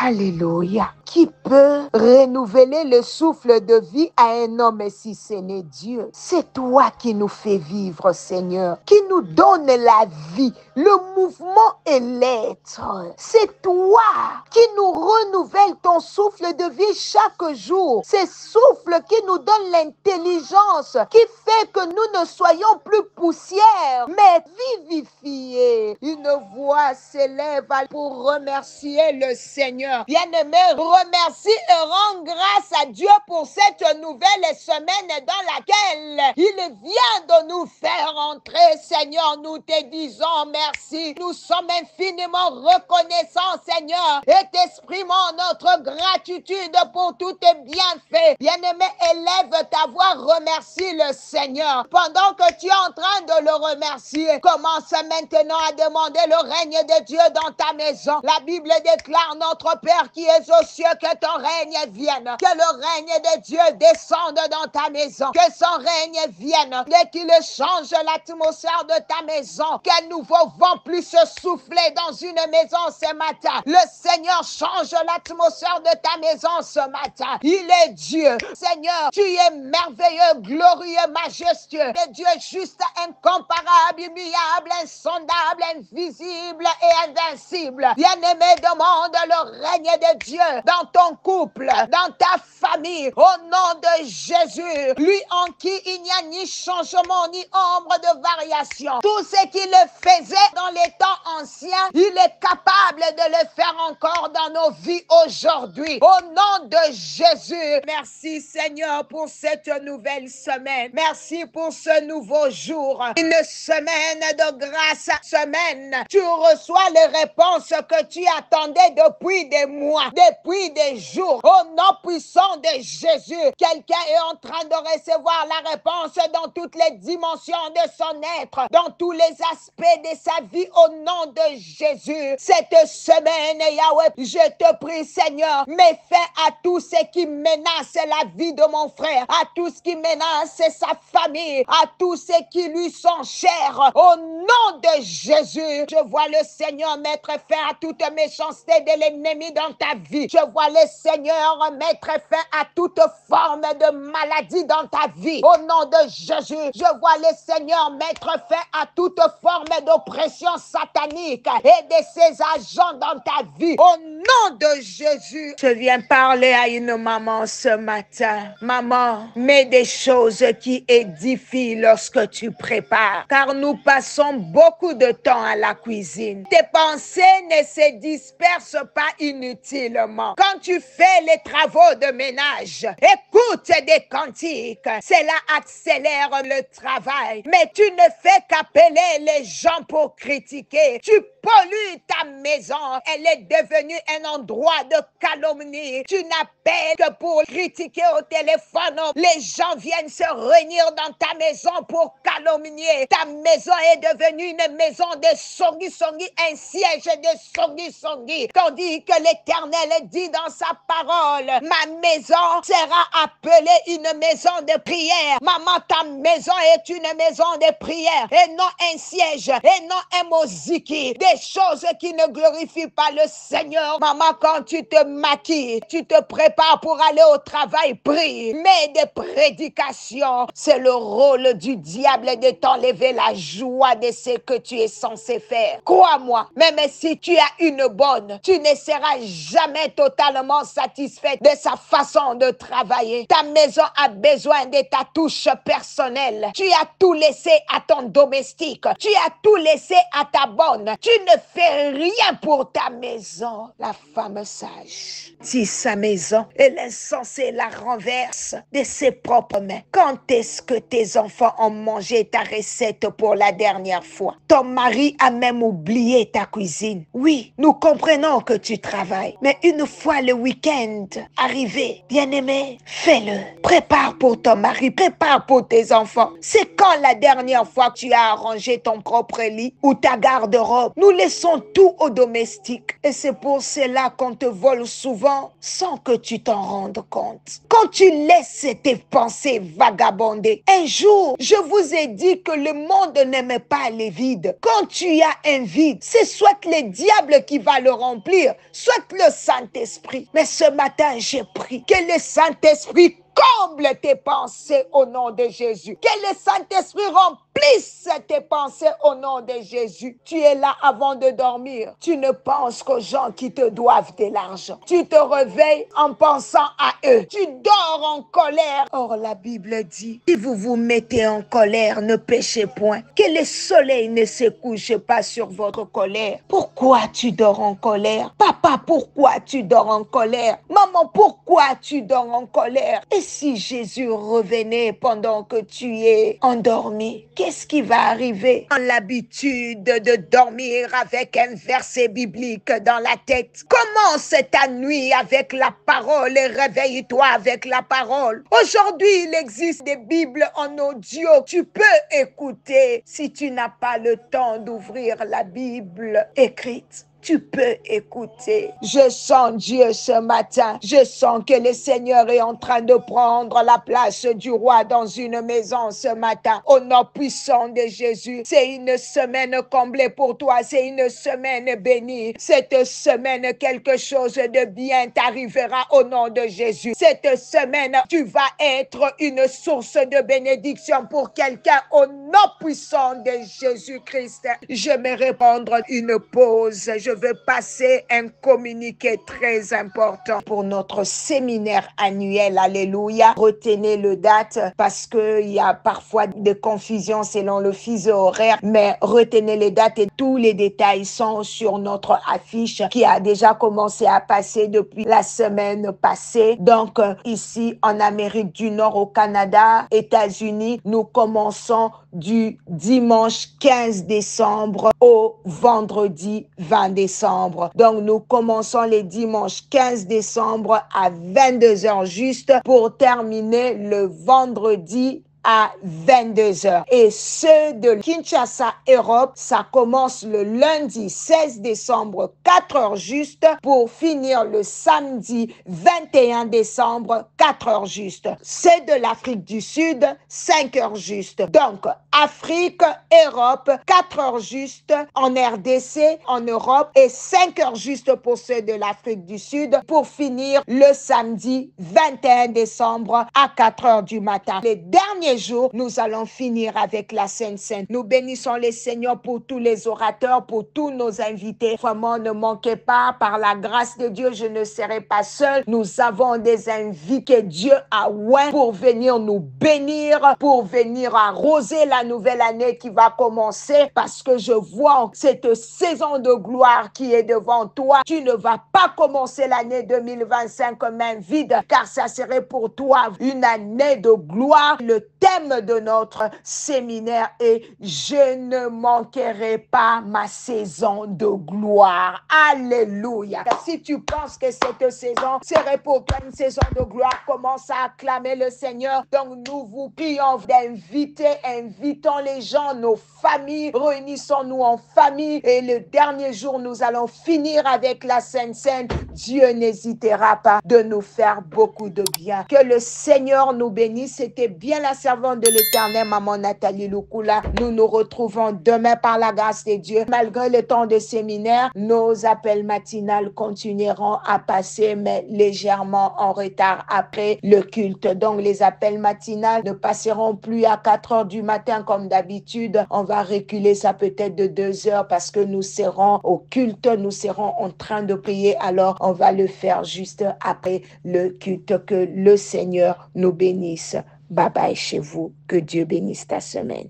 Alléluia. Qui peut renouveler le souffle de vie à un homme si ce n'est Dieu? C'est toi qui nous fais vivre, Seigneur, qui nous donne la vie, le mouvement et l'être. C'est toi qui nous renouvelle ton souffle de vie chaque jour. C'est souffle qui nous donne l'intelligence, qui fait que nous ne soyons plus poussière, mais vivifiés. Une voix s'élève pour remercier le Seigneur. Bien-aimé, remercie et rends grâce à Dieu pour cette nouvelle semaine dans laquelle il vient de nous faire entrer. Seigneur, nous te disons merci. Nous sommes infiniment reconnaissants, Seigneur, et t'exprimons notre gratitude pour tous tes bienfaits. Bien-aimé, élève ta voix, remercie le Seigneur. Pendant que tu es en train de le remercier, commence maintenant à demander le règne de Dieu dans ta maison. La Bible déclare, notre Père qui est aux cieux, que ton règne vienne, que le règne de Dieu descende dans ta maison, que son règne vienne, et qu'il change l'atmosphère de ta maison, qu'un nouveau vent puisse souffler dans une maison ce matin. Le Seigneur change l'atmosphère de ta maison ce matin. Il est Dieu. Seigneur, tu es merveilleux, glorieux, majestueux. Le Dieu juste, incomparable, immuable, insondable, invisible et invincible. Bien-aimé, demande le règne de Dieu dans ton couple, dans ta famille, au nom de Jésus, lui en qui il n'y a ni changement ni ombre de variation. Tout ce qu'il faisait dans les temps anciens, il est capable de le faire encore dans nos vies aujourd'hui. Au nom de Jésus, merci Seigneur pour cette nouvelle semaine. Merci pour ce nouveau jour. Une semaine de grâce, semaine. Tu reçois les réponses que tu attendais depuis des mois, depuis des jours. Au nom puissant de Jésus, quelqu'un est en train de recevoir la réponse dans toutes les dimensions de son être, dans tous les aspects de sa vie, au nom de Jésus. Cette semaine, Yahweh, je te prie, Seigneur, mets fin à tout ce qui menace la vie de mon frère, à tout ce qui menace sa famille, à tout ce qui lui sont chers. Au nom de Jésus, je vois le Seigneur mettre fin à toute méchanceté de l'ennemi dans ta vie. Je vois le Seigneur mettre fin à toute forme de maladie dans ta vie. Au nom de Jésus, je vois le Seigneur mettre fin à toute forme d'oppression satanique et de ses agents dans ta vie. Au nom de Jésus, je viens parler à une maman ce matin. Maman, mets des choses qui édifient lorsque tu prépares, car nous passons beaucoup de temps à la cuisine. Tes pensées ne se dispersent pas inutilement. Quand tu fais les travaux de ménage, écoute des cantiques. Cela accélère le travail. Mais tu ne fais qu'appeler les gens pour critiquer. Tu pollues ta maison. Elle est devenue un endroit de calomnie. Tu n'appelles que pour critiquer au téléphone. Les gens viennent se réunir dans ta maison pour calomnier. Ta maison est devenue une maison de songi-songi, un siège de songi-songi. Tandis que l'Éternel dit dans sa parole, ma maison sera appelée une maison de prière. Maman, ta maison est une maison de prière et non un siège et non un moziki. Des choses qui ne glorifient pas le Seigneur. Maman, quand tu te maquilles, tu te prépares pour aller au travail, prie. Mais des prédications, c'est le rôle du diable de t'enlever la joie de ce que tu es censé faire. Crois-moi, même si tu as une bonne, tu ne seras jamais totalement satisfaite de sa façon de travailler. Ta maison a besoin de ta touche personnelle. Tu as tout laissé à ton domestique. Tu as tout laissé à ta bonne. Tu ne fais rien pour ta maison. La femme sage tisse sa maison et l'insensé la renverse de ses propres mains. Quand est-ce que tes enfants ont mangé ta recette pour la dernière fois? Ton mari a même oublié ta cuisine. Oui, nous comprenons que tu travailles, mais une fois vois le week-end arriver, bien-aimé, fais-le. Prépare pour ton mari, prépare pour tes enfants. C'est quand la dernière fois que tu as arrangé ton propre lit ou ta garde-robe? Nous laissons tout au domestique. Et c'est pour cela qu'on te vole souvent sans que tu t'en rendes compte. Quand tu laisses tes pensées vagabonder, un jour, je vous ai dit que le monde n'aime pas les vides. Quand tu as un vide, c'est soit le diable qui va le remplir, soit le Saint-Esprit. Mais ce matin, j'ai prié que le Saint-Esprit comble tes pensées au nom de Jésus. Que le Saint-Esprit remplisse tes pensées au nom de Jésus. Tu es là avant de dormir. Tu ne penses qu'aux gens qui te doivent de l'argent. Tu te réveilles en pensant à eux. Tu dors en colère. Or, la Bible dit, si vous vous mettez en colère, ne péchez point. Que le soleil ne se couche pas sur votre colère. Pourquoi tu dors en colère? Papa, pourquoi tu dors en colère? Maman, pourquoi tu dors en colère? Et si Jésus revenait pendant que tu es endormi, qu'est-ce qui va arriver? On a l'habitude de dormir avec un verset biblique dans la tête. Commence ta nuit avec la parole et réveille-toi avec la parole. Aujourd'hui, il existe des Bibles en audio. Tu peux écouter si tu n'as pas le temps d'ouvrir la Bible écrite. Tu peux écouter. Je sens Dieu ce matin. Je sens que le Seigneur est en train de prendre la place du roi dans une maison ce matin. Au nom puissant de Jésus, c'est une semaine comblée pour toi. C'est une semaine bénie. Cette semaine, quelque chose de bien t'arrivera au nom de Jésus. Cette semaine, tu vas être une source de bénédiction pour quelqu'un au nom puissant de Jésus-Christ. J'aimerais prendre une pause. Je veux passer un communiqué très important pour notre séminaire annuel. Alléluia. Retenez le date parce qu'il y a parfois des confusions selon le fuseau horaire, mais retenez les dates et tous les détails sont sur notre affiche qui a déjà commencé à passer depuis la semaine passée. Donc, ici en Amérique du Nord, au Canada, États-Unis, nous commençons du dimanche 15 décembre au vendredi 20 décembre. Donc, nous commençons les dimanches 15 décembre à 22h juste pour terminer le vendredi à 22h. Et ceux de Kinshasa, Europe, ça commence le lundi 16 décembre, 4h juste, pour finir le samedi 21 décembre, 4h juste. C'est de l'Afrique du Sud, 5h juste. Donc, Afrique, Europe, 4h juste en RDC, en Europe, et 5h juste pour ceux de l'Afrique du Sud, pour finir le samedi 21 décembre à 4h du matin. Les derniers jours, nous allons finir avec la Sainte Seine. Nous bénissons les Seigneurs pour tous les orateurs, pour tous nos invités. Vraiment, ne manquez pas, par la grâce de Dieu, je ne serai pas seule. Nous avons des invités que Dieu a oint pour venir nous bénir, pour venir arroser la nouvelle année qui va commencer, parce que je vois cette saison de gloire qui est devant toi. Tu ne vas pas commencer l'année 2025 comme un vide, car ça serait pour toi une année de gloire. Le thème de notre séminaire est « Je ne manquerai pas ma saison de gloire ». Alléluia. Si tu penses que cette saison serait pour toi une saison de gloire, commence à acclamer le Seigneur. Donc nous vous prions d'inviter, invitons les gens, nos familles, réunissons-nous en famille. Et le dernier jour, nous allons finir avec la Sainte Seine. Dieu n'hésitera pas de nous faire beaucoup de bien. Que le Seigneur nous bénisse. C'était bien la servante de l'Éternel, maman Nathalie Lukula. Nous nous retrouvons demain par la grâce de Dieu. Malgré le temps de séminaire, nos appels matinales continueront à passer, mais légèrement en retard après le culte. Donc, les appels matinales ne passeront plus à 4h du matin comme d'habitude. On va reculer ça peut-être de 2h parce que nous serons au culte, nous serons en train de prier. Alors, on va le faire juste après le culte. Que le Seigneur nous bénisse. Bye bye chez vous. Que Dieu bénisse ta semaine.